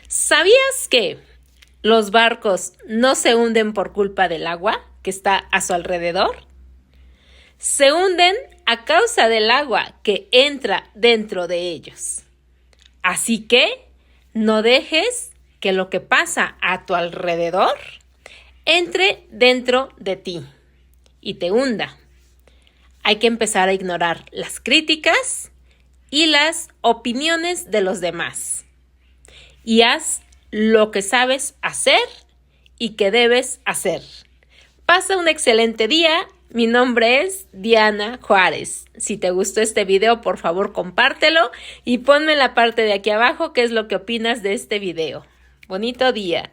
¿Sabías que los barcos no se hunden por culpa del agua que está a su alrededor? Se hunden a causa del agua que entra dentro de ellos. Así que no dejes que lo que pasa a tu alrededor entre dentro de ti y te hunda. Hay que empezar a ignorar las críticas y las opiniones de los demás. Y haz lo que sabes hacer y que debes hacer. Pasa un excelente día. Mi nombre es Diana Juárez. Si te gustó este video, por favor compártelo y ponme en la parte de aquí abajo qué es lo que opinas de este video. Bonito día.